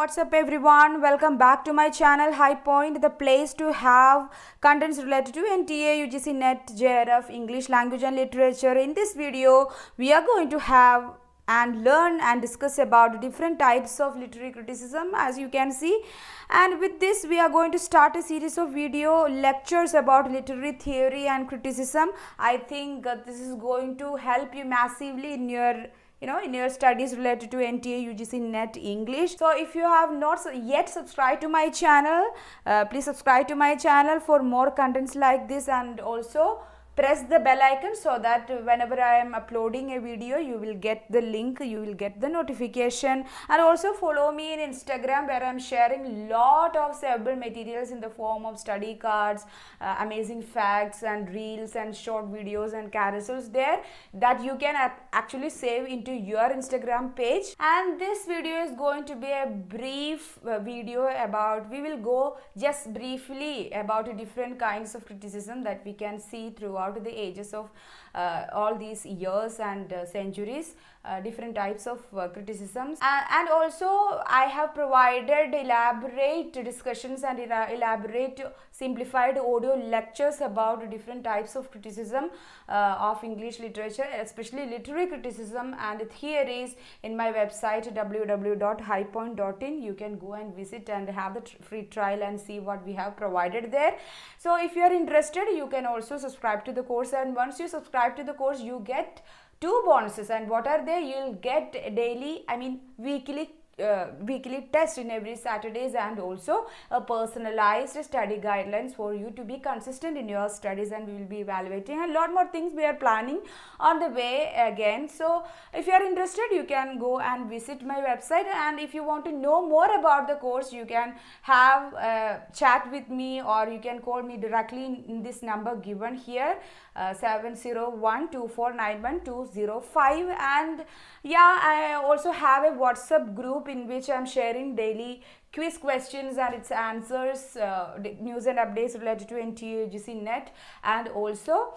What's up everyone, welcome back to my channel High Point, the place to have contents related to NTA, UGC, NET, JRF, English language and literature. In this video we are going to have and learn and discuss about different types of literary criticism, as you can see. And with this we are going to start a series of video lectures about literary theory and criticism. I think this is going to help you massively in your studies related to NTA, UGC, NET, English. So if you have not yet subscribed to my channel, please subscribe to my channel for more contents like this, and also press the bell icon so that whenever I am uploading a video you will get the link, you will get the notification. And also follow me in Instagram, where I am sharing lot of several materials in the form of study cards, amazing facts and reels and short videos and carousels there that you can actually save into your Instagram page. And this video is going to be a brief video about, we will go just briefly about different kinds of criticism that we can see throughout the ages of all these years and centuries, different types of criticisms. And also I have provided elaborate discussions and elaborate simplified audio lectures about different types of criticism of English literature, especially literary criticism and theories, in my website www.highpoint.in. You can go and visit and have the free trial and see what we have provided there. So if you are interested, you can also subscribe to the course, and once you subscribe to the course you get two bonuses. And what are they? You'll get daily, weekly test in every Saturdays, and also a personalized study guidelines for you to be consistent in your studies, and we will be evaluating a lot more things we are planning on the way again. So if you are interested, you can go and visit my website, and if you want to know more about the course, you can have a chat with me, or you can call me directly in this number given here, 70124912205. And yeah, I also have a WhatsApp group in which I am sharing daily quiz questions and its answers, news and updates related to NTA, UGC, NET, and also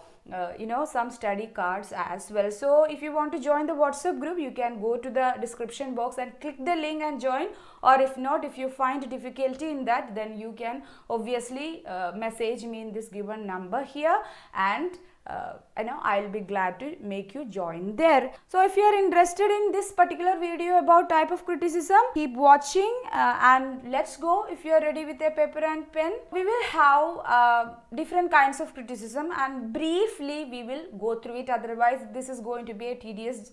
some study cards as well. So if you want to join the WhatsApp group, you can go to the description box and click the link and join. Or if not, if you find difficulty in that, then you can obviously message me in this given number here, and I'll be glad to make you join there. So if you are interested in this particular video about type of criticism, keep watching, and let's go. If you are ready with a paper and pen, we will have different kinds of criticism, and briefly we will go through it. Otherwise this is going to be a tedious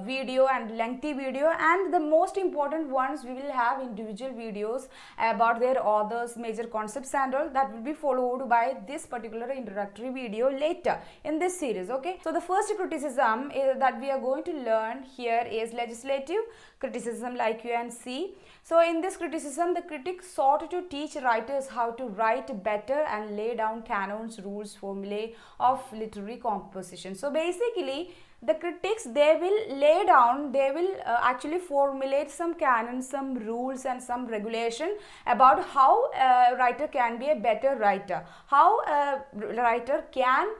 video and lengthy video. And the most important ones, we will have individual videos about their authors, major concepts and all, that will be followed by this particular introductory video later in this series. Okay, so the first criticism that we are going to learn here is legislative criticism, like you can see. So in this criticism, the critic sought to teach writers how to write better and lay down canons, rules, formulae of literary composition. So basically the critics, they will lay down, they will actually formulate some canons, some rules and some regulation about how a writer can be a better writer, how a writer can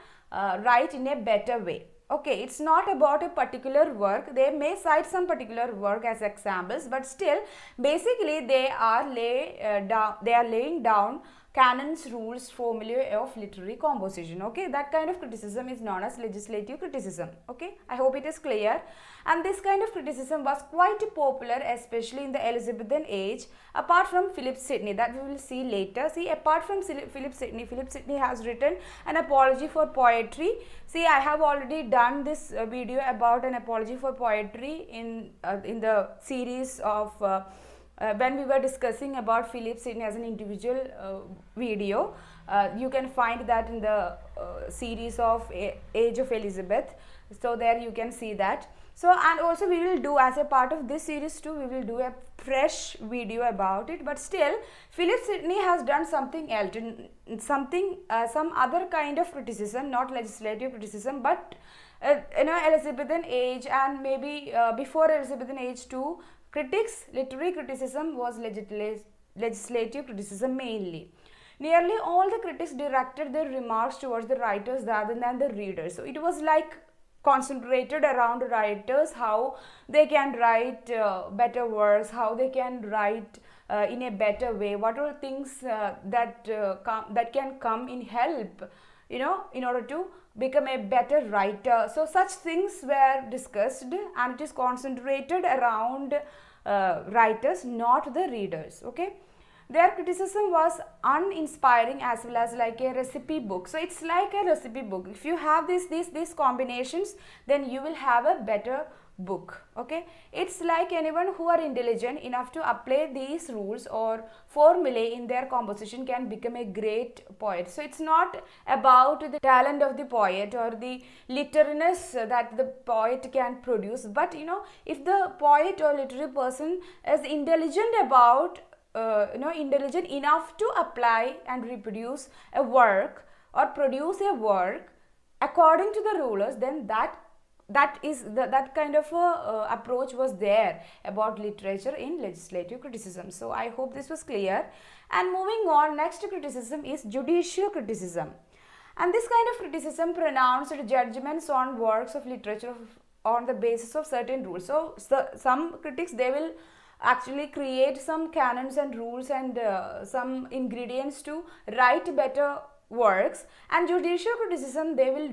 write in a better way. Okay, it's not about a particular work. They may cite some particular work as examples, but still basically they are laying down canons, rules, formulae of literary composition. Okay, that kind of criticism is known as legislative criticism. Okay, I hope it is clear. And this kind of criticism was quite popular, especially in the Elizabethan age, apart from Philip Sidney, that we will see later. See, apart from Philip Sidney has written an apology for poetry. See, I have already done this video about an apology for poetry in the series of when we were discussing about Philip Sidney as an individual video. You can find that in the series of Age of Elizabeth. So there you can see that. So, and also we will do, as a part of this series too, we will do a fresh video about it. But still, Philip Sidney has done something else, some other kind of criticism, not legislative criticism, but Elizabethan age, and maybe before Elizabethan age too, literary criticism was legislative criticism mainly. Nearly all the critics directed their remarks towards the writers rather than the readers. So it was like concentrated around writers, how they can write better works, how they can write in a better way, what are things that can come in help, in order to become a better writer. So such things were discussed, and it is concentrated around writers, not the readers. Okay, their criticism was uninspiring as well as like a recipe book. So it's like a recipe book. If you have these combinations, then you will have a better book. Okay, it's like anyone who are intelligent enough to apply these rules or formulae in their composition can become a great poet. So it's not about the talent of the poet or the literariness that the poet can produce, but if the poet or literary person is intelligent about intelligent enough to apply and reproduce a work or produce a work according to the rulers, then that kind of approach was there about literature in legislative criticism. So I hope this was clear. And moving on, next criticism is judicial criticism. And this kind of criticism pronounced judgments on works of literature on the basis of certain rules. So some critics, they will actually create some canons and rules and some ingredients to write better works. And judicial criticism, they'll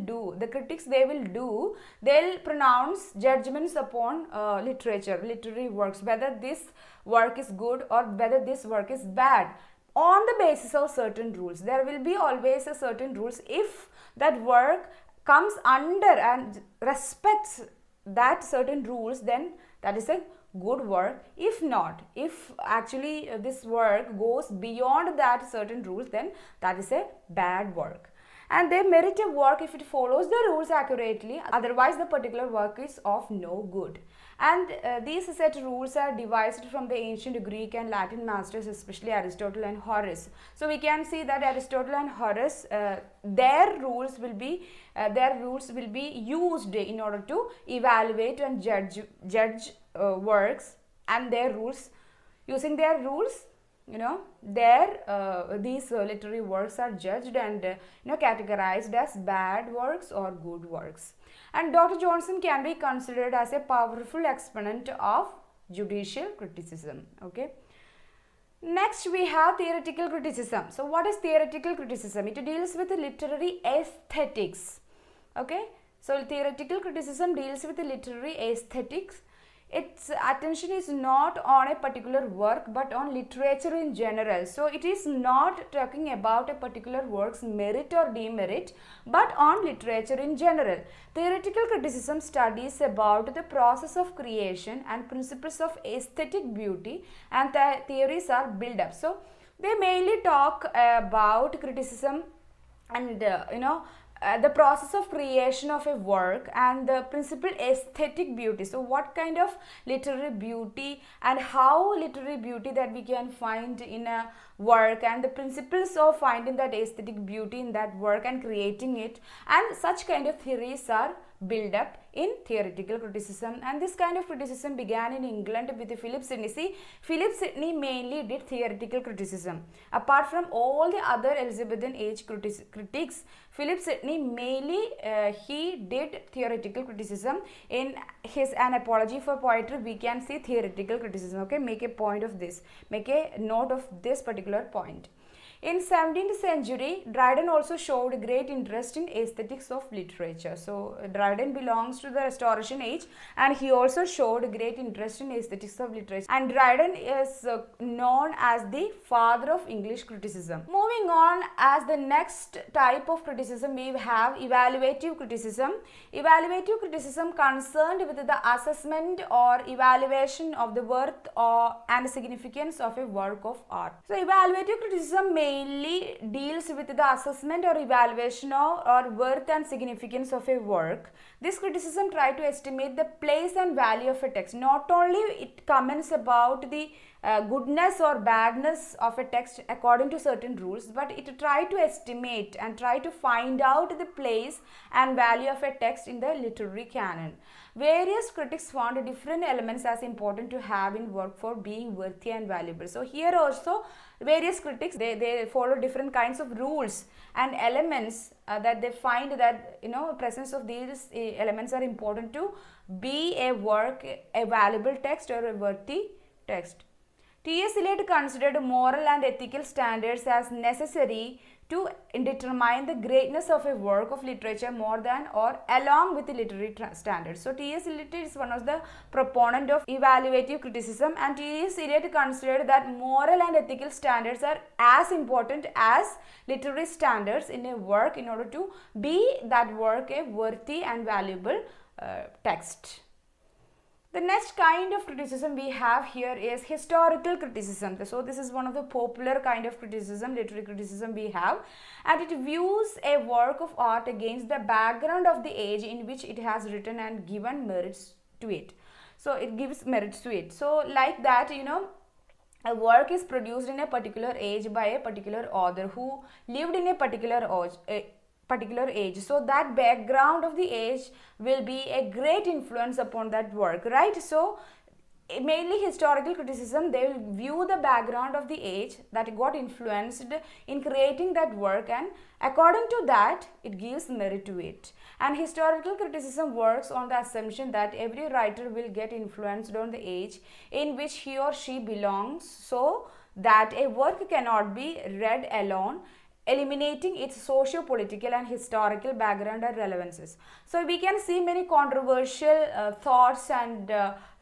pronounce judgments upon literary works, whether this work is good or whether this work is bad, on the basis of certain rules. There will be always a certain rules. If that work comes under and respects that certain rules, then that is a good work. If not, if actually this work goes beyond that certain rules, then that is a bad work. And they merit a work if it follows the rules accurately, otherwise the particular work is of no good. And these set rules are devised from the ancient Greek and Latin masters, especially Aristotle and Horace. So we can see that Aristotle and Horace, their rules will be used in order to evaluate and judge works, and their rules, using their rules, these literary works are judged and categorized as bad works or good works. And Dr. Johnson can be considered as a powerful exponent of judicial criticism. Okay. Next we have theoretical criticism. So what is theoretical criticism? It deals with literary aesthetics. Okay. So theoretical criticism deals with literary aesthetics. Its attention is not on a particular work but on literature in general. So it is not talking about a particular work's merit or demerit, but on literature in general. Theoretical criticism studies about the process of creation and principles of aesthetic beauty, and the theories are built up. So they mainly talk about criticism and the process of creation of a work and the principal aesthetic beauty. So what kind of literary beauty and how literary beauty that we can find in a work, and the principles of finding that aesthetic beauty in that work and creating it, and such kind of theories are built up in theoretical criticism. And this kind of criticism began in England with Philip Sidney. See, Philip Sidney mainly did theoretical criticism. Apart from all the other Elizabethan age critics, Philip Sidney mainly he did theoretical criticism. In his An Apology for Poetry, we can see theoretical criticism. Okay, make a point of this, make a note of this particular point. In 17th century, Dryden also showed great interest in aesthetics of literature. So Dryden belongs to the Restoration age, and he also showed great interest in aesthetics of literature. And Dryden is known as the father of English criticism. Moving on, as the next type of criticism, we have evaluative criticism. Evaluative criticism concerned with the assessment or evaluation of the worth and significance of a work of art. So evaluative criticism mainly deals with the assessment or evaluation of or worth and significance of a work. This criticism tries to estimate the place and value of a text. Not only it comments about the goodness or badness of a text according to certain rules, but it tries to estimate and try to find out the place and value of a text in the literary canon. Various critics found different elements as important to have in work for being worthy and valuable. So here also various critics, they follow different kinds of rules and elements that they find that presence of these elements are important to be a work, a valuable text or a worthy text. T.S. Eliot considered moral and ethical standards as necessary to determine the greatness of a work of literature more than or along with the literary standards. So, T.S. Eliot is one of the proponent of evaluative criticism, and T.S. Eliot considered that moral and ethical standards are as important as literary standards in a work in order to be that work a worthy and valuable text. The next kind of criticism we have here is historical criticism. So this is one of the popular kind of criticism, literary criticism we have, and it views a work of art against the background of the age in which it has written and given merits to it. So it gives merits to it. So like that, a work is produced in a particular age by a particular author who lived in a particular age, so that background of the age will be a great influence upon that work, right? So mainly historical criticism, they will view the background of the age that got influenced in creating that work, and according to that it gives merit to it. And historical criticism works on the assumption that every writer will get influenced on the age in which he or she belongs, so that a work cannot be read alone, eliminating its socio-political and historical background and relevances. So we can see many controversial thoughts and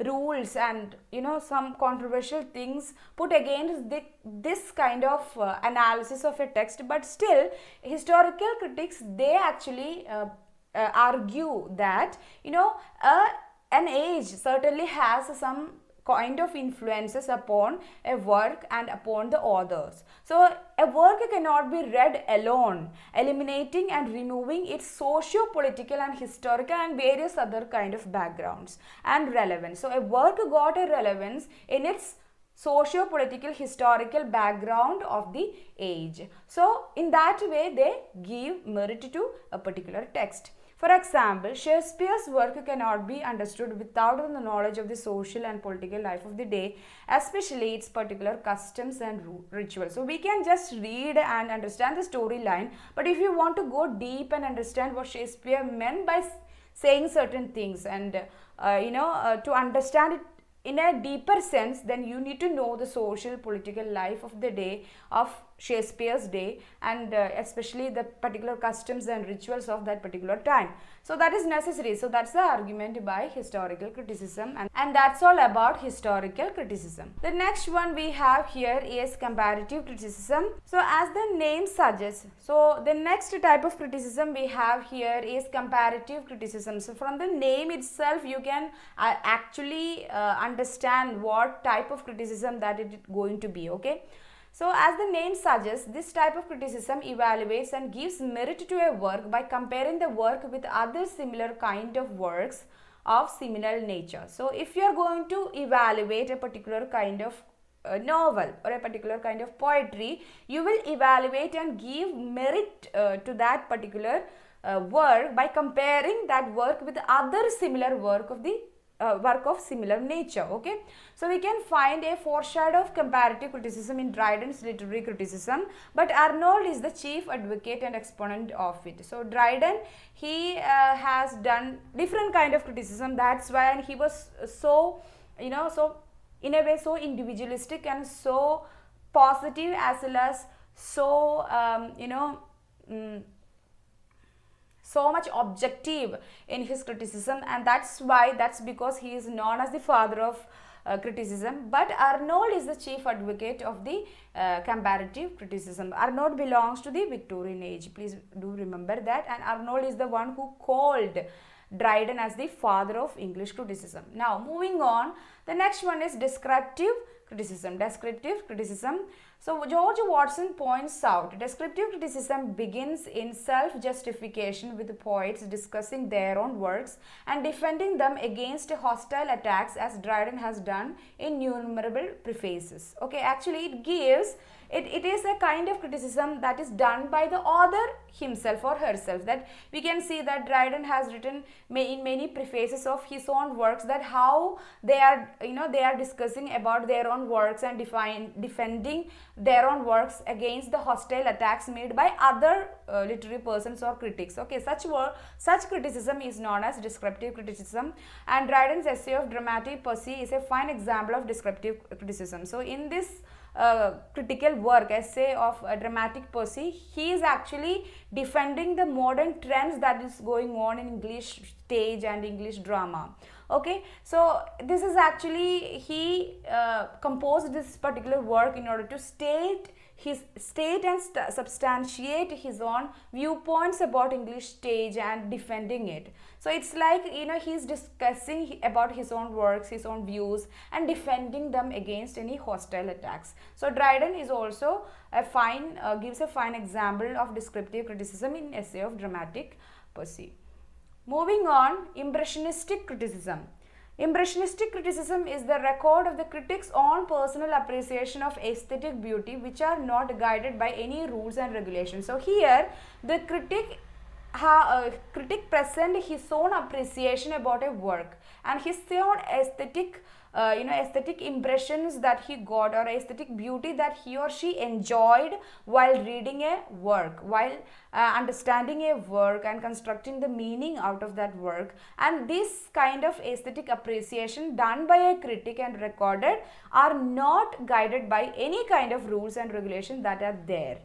rules and some controversial things put against this kind of analysis of a text, but still historical critics, they actually argue that an age certainly has some kind of influences upon a work and upon the authors. So a work cannot be read alone, eliminating and removing its socio-political and historical and various other kind of backgrounds and relevance. So a work got a relevance in its socio-political historical background of the age. So in that way they give merit to a particular text. For example, Shakespeare's work cannot be understood without the knowledge of the social and political life of the day, especially its particular customs and rituals. So we can just read and understand the storyline, but if you want to go deep and understand what Shakespeare meant by saying certain things and to understand it in a deeper sense, then you need to know the social political life of the day, of Shakespeare's day, and especially the particular customs and rituals of that particular time. So that is necessary. So that's the argument by historical criticism, and that's all about historical criticism. The next one we have here is comparative criticism. So as the name suggests, so the next type of criticism we have here is comparative criticism. So from the name itself you can actually understand what type of criticism that it is going to be, okay? So as the name suggests, this type of criticism evaluates and gives merit to a work by comparing the work with other similar kind of works of similar nature. So if you are going to evaluate a particular kind of novel or a particular kind of poetry, you will evaluate and give merit to that particular work by comparing that work with other similar work of similar nature, okay? So we can find a foreshadow of comparative criticism in Dryden's literary criticism, but Arnold is the chief advocate and exponent of it. So Dryden, he has done different kind of criticism, that's why, and he was so so in a way so individualistic and so positive, as well as so so much objective in his criticism, and that's because he is known as the father of criticism. But Arnold is the chief advocate of the comparative criticism. Arnold belongs to the Victorian age, please do remember that, and Arnold is the one who called Dryden as the father of English criticism. Now moving on, the next one is descriptive criticism. Descriptive criticism. So George Watson points out, descriptive criticism begins in self-justification with the poets discussing their own works and defending them against hostile attacks, as Dryden has done in innumerable prefaces. Okay, actually it gives, it is a kind of criticism that is done by the author himself or herself, that we can see that Dryden has written in many prefaces of his own works that how they are they are discussing about their own works and defending their own works against the hostile attacks made by other literary persons or critics. Okay, such criticism is known as descriptive criticism, and Dryden's essay of dramatic poesy is a fine example of descriptive criticism. So in this critical work, essay of dramatic poesy, he is actually defending the modern trends that is going on in English stage and English drama. Okay, so this is actually, he composed this particular work in order to state and substantiate his own viewpoints about English stage and defending it. So it's like, he's discussing about his own works, his own views, and defending them against any hostile attacks. So Dryden is also gives a fine example of descriptive criticism in essay of dramatic poesy. Moving on, Impressionistic criticism. Impressionistic criticism is the record of the critic's own personal appreciation of aesthetic beauty, which are not guided by any rules and regulations. So here the critic present his own appreciation about a work and his own aesthetic aesthetic impressions that he got, or aesthetic beauty that he or she enjoyed while reading a work, while understanding a work and constructing the meaning out of that work. And this kind of aesthetic appreciation done by a critic and recorded are not guided by any kind of rules and regulations that are there.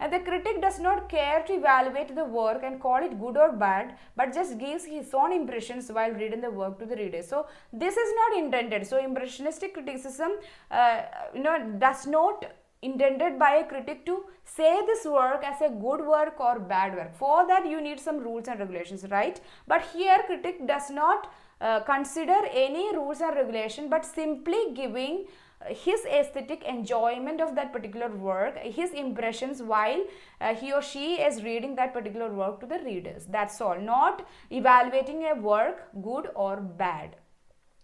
And the critic does not care to evaluate the work and call it good or bad, but just gives his own impressions while reading the work to the reader. So this is not intended. So impressionistic criticism, does not intended by a critic to say this work as a good work or bad work. For that you need some rules and regulations, right? But here critic does not consider any rules or regulation, but simply giving his aesthetic enjoyment of that particular work, his impressions while he or she is reading that particular work to the readers. That's all. Not evaluating a work good or bad.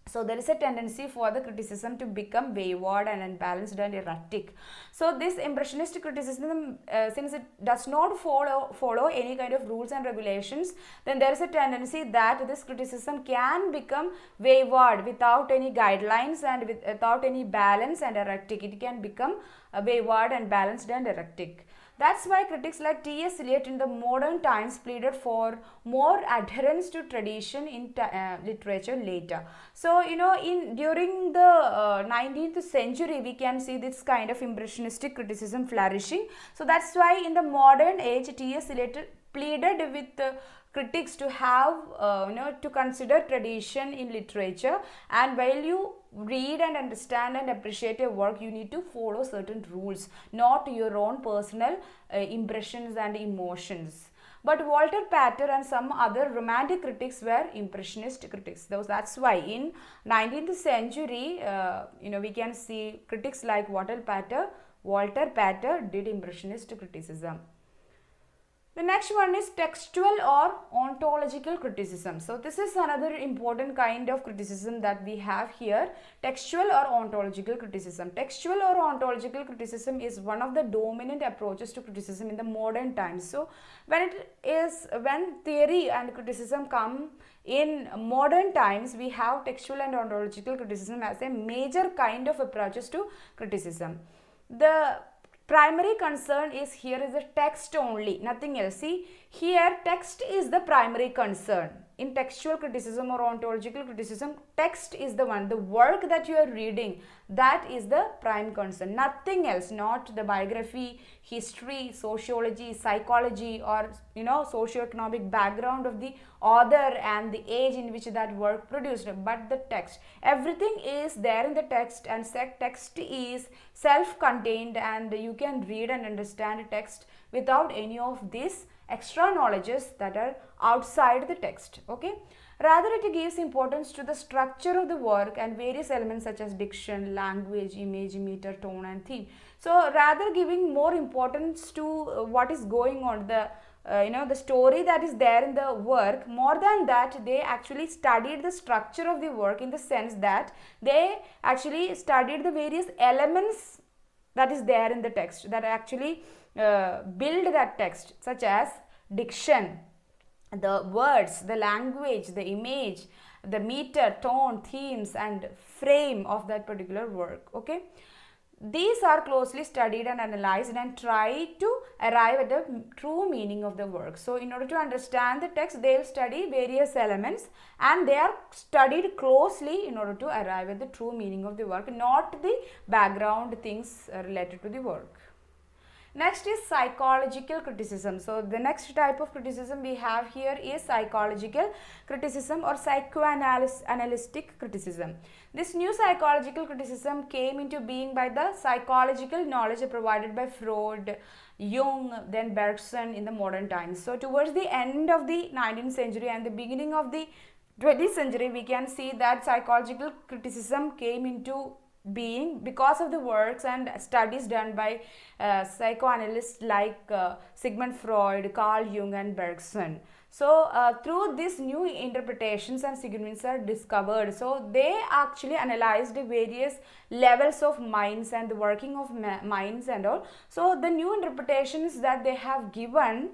So there is a tendency for the criticism to become wayward and unbalanced and erratic. So this impressionistic criticism, since it does not follow any kind of rules and regulations, then there is a tendency that this criticism can become wayward without any guidelines and without any balance and erratic. It can become wayward and balanced and erratic. That's why critics like T.S. Eliot in the modern times pleaded for more adherence to tradition in literature later. So, during the 19th century, we can see this kind of impressionistic criticism flourishing. So, that's why in the modern age, T.S. Eliot pleaded with critics to have, to consider tradition in literature, and while you read and understand and appreciate your work, you need to follow certain rules, not your own personal impressions and emotions. But Walter Pater and some other romantic critics were impressionist critics. That's why in 19th century, we can see critics like Walter Pater did impressionist criticism. The next one is textual or ontological criticism. So this is another important kind of criticism that we have here, textual or ontological criticism. Textual or ontological criticism is one of the dominant approaches to criticism in the modern times. So when theory and criticism come in modern times, we have textual and ontological criticism as a major kind of approaches to criticism. The primary concern is here is the text only, nothing else. See, here text is the primary concern. In textual criticism or ontological criticism, text is the one, the work that you are reading, that is the prime concern, nothing else, not the biography, history, sociology, psychology, or socio-economic background of the author and the age in which that work produced, but the text. Everything is there in the text, and text is self-contained, and you can read and understand text without any of these extra knowledges that are outside the text. Okay, rather it gives importance to the structure of the work and various elements such as diction, language, image, meter, tone, and theme. So rather giving more importance to what is going on, the story that is there in the work, more than that they actually studied the structure of the work, in the sense that they actually studied the various elements that is there in the text, that actually build that text, such as diction, the words, the language, the image, the meter, tone, themes, and frame of that particular work. Okay, these are closely studied and analyzed and try to arrive at the true meaning of the work. So in order to understand the text, they will study various elements and they are studied closely in order to arrive at the true meaning of the work, not the background things related to the work. Next is psychological criticism. So the next type of criticism we have here is psychological criticism or psychoanalytic criticism. This new psychological criticism came into being by the psychological knowledge provided by Freud, Jung, then Bergson in the modern times. So towards the end of the 19th century and the beginning of the 20th century, we can see that psychological criticism came into being because of the works and studies done by psychoanalysts like Sigmund Freud, Carl Jung and Bergson. So through these new interpretations and segments are discovered. So they actually analyzed various levels of minds and the working of minds and all. So the new interpretations that they have given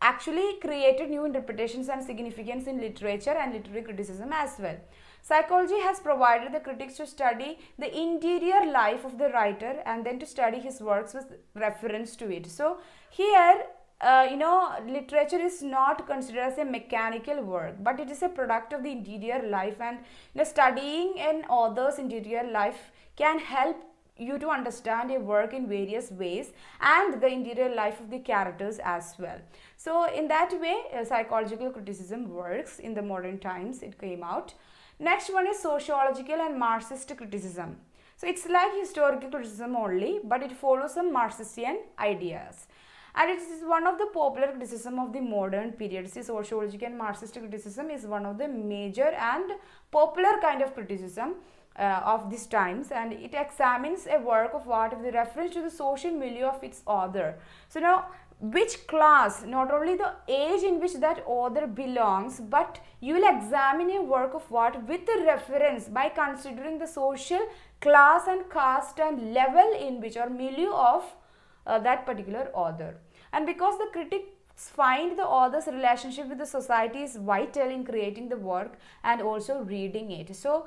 actually created new interpretations and significance in literature and literary criticism as well. Psychology has provided the critics to study the interior life of the writer and then to study his works with reference to it. So here, literature is not considered as a mechanical work, but it is a product of the interior life, and studying an author's interior life can help you to understand a work in various ways and the interior life of the characters as well. So in that way, psychological criticism works in the modern times. It came out. Next one is sociological and Marxist criticism. So it's like historical criticism only, but it follows some Marxistian ideas. And it is one of the popular criticism of the modern period. See, sociological and Marxist criticism is one of the major and popular kind of criticism of these times, and it examines a work of art with reference to the social milieu of its author. So now, which class, not only the age in which that author belongs, but you will examine a work of art with a reference by considering the social class and caste and level in which or milieu of that particular author. And because the critics find the author's relationship with the society is vital in creating the work and also reading it. So,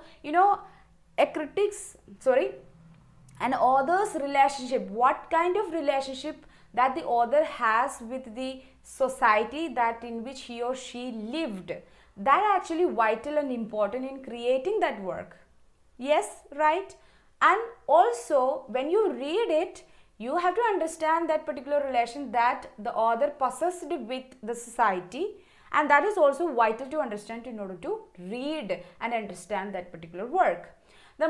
an author's relationship, what kind of relationship that the author has with the society that in which he or she lived, that actually vital and important in creating that work. Yes, right? And also when you read it, you have to understand that particular relation that the author possessed with the society, and that is also vital to understand in order to read and understand that particular work. The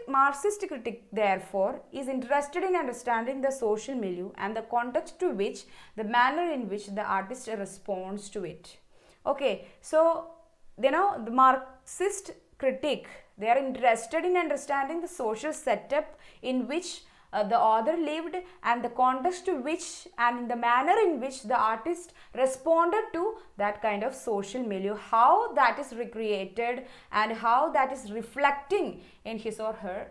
Marxist critic, therefore, is interested in understanding the social milieu and the context to which, the manner in which the artist responds to it. Okay, so, the Marxist critic, they are interested in understanding the social setup in which the author lived and the context to which and in the manner in which the artist responded to that kind of social milieu, how that is recreated and how that is reflecting in his or her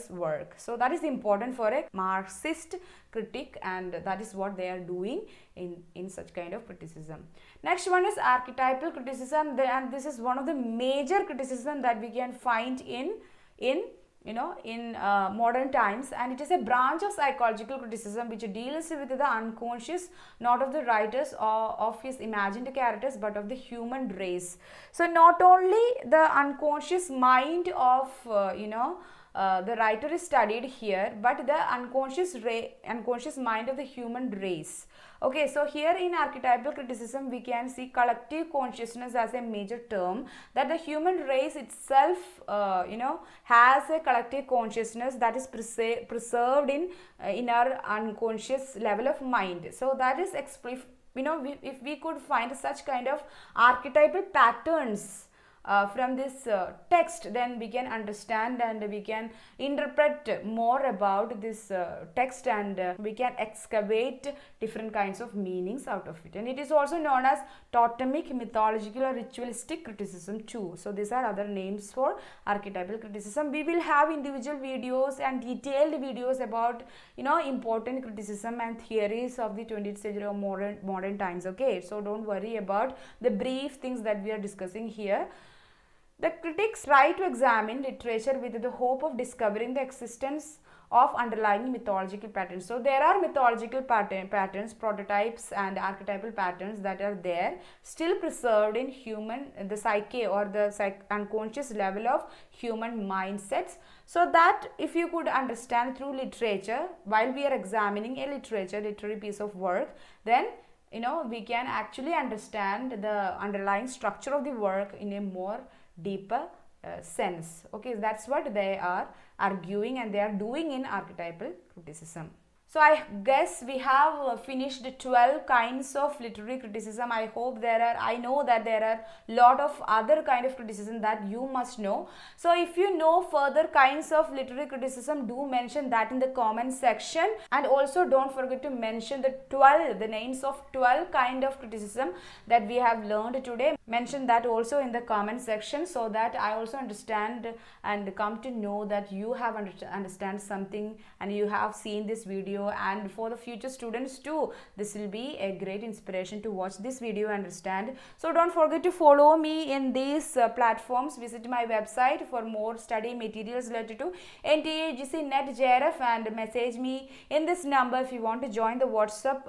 work. So that is important for a Marxist critic, and that is what they are doing in such kind of criticism. Next one is archetypal criticism, and this is one of the major criticism that we can find in modern times, and it is a branch of psychological criticism which deals with the unconscious, not of the writers or of his imagined characters, but of the human race. So not only the unconscious mind of the writer is studied here, but the unconscious mind of the human race. Okay, so here in archetypal criticism we can see collective consciousness as a major term, that the human race itself has a collective consciousness that is preserved in our unconscious level of mind. So that is if we could find such kind of archetypal patterns from this text, then we can understand and we can interpret more about this text, and we can excavate different kinds of meanings out of it. And it is also known as totemic, mythological or ritualistic criticism too. So these are other names for archetypal criticism. We will have individual videos and detailed videos about important criticism and theories of the 20th century or modern times. Okay, so don't worry about the brief things that we are discussing here. The critics try to examine literature with the hope of discovering the existence of underlying mythological patterns. So there are mythological patterns, prototypes and archetypal patterns that are there, still preserved in the psyche or the unconscious level of human mindsets. So that if you could understand through literature, while we are examining a literary piece of work, then we can actually understand the underlying structure of the work in a more deeper sense. Okay, that's what they are arguing and they are doing in archetypal criticism. So I guess we have finished 12 kinds of literary criticism. I know that there are lot of other kind of criticism that you must know. So if you know further kinds of literary criticism, do mention that in the comment section, and also don't forget to mention the names of 12 kind of criticism that we have learned today. Mention that also in the comment section, so that I also understand and come to know that you have understand something and you have seen this video. And for the future students too, this will be a great inspiration to watch this video and understand. So don't forget to follow me in these platforms. Visit my website for more study materials related to NTA, GC, NET, JRF, and message me in this number if you want to join the WhatsApp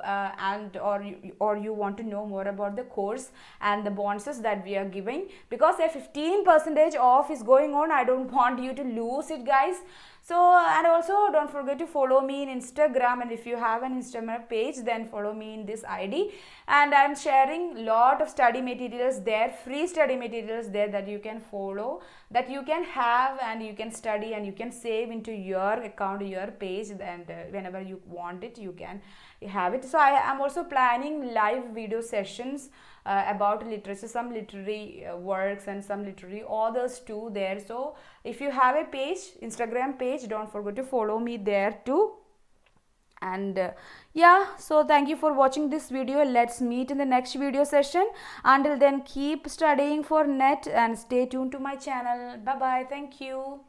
or you want to know more about the course and the bonuses that we are giving, because a 15% off is going on. I don't want you to lose it, guys. So, and also don't forget to follow me in Instagram, and if you have an Instagram page, then follow me in this ID, and I'm sharing lot of study materials there, free study materials there, that you can follow, that you can have and you can study and you can save into your account, your page, and whenever you want it you can have it. So I am also planning live video sessions about literature, some literary works and some literary authors too there. So if you have a page, Instagram page, don't forget to follow me there too. And yeah, so thank you for watching this video. Let's meet in the next video session. Until then, keep studying for NET and stay tuned to my channel. Bye bye. Thank you.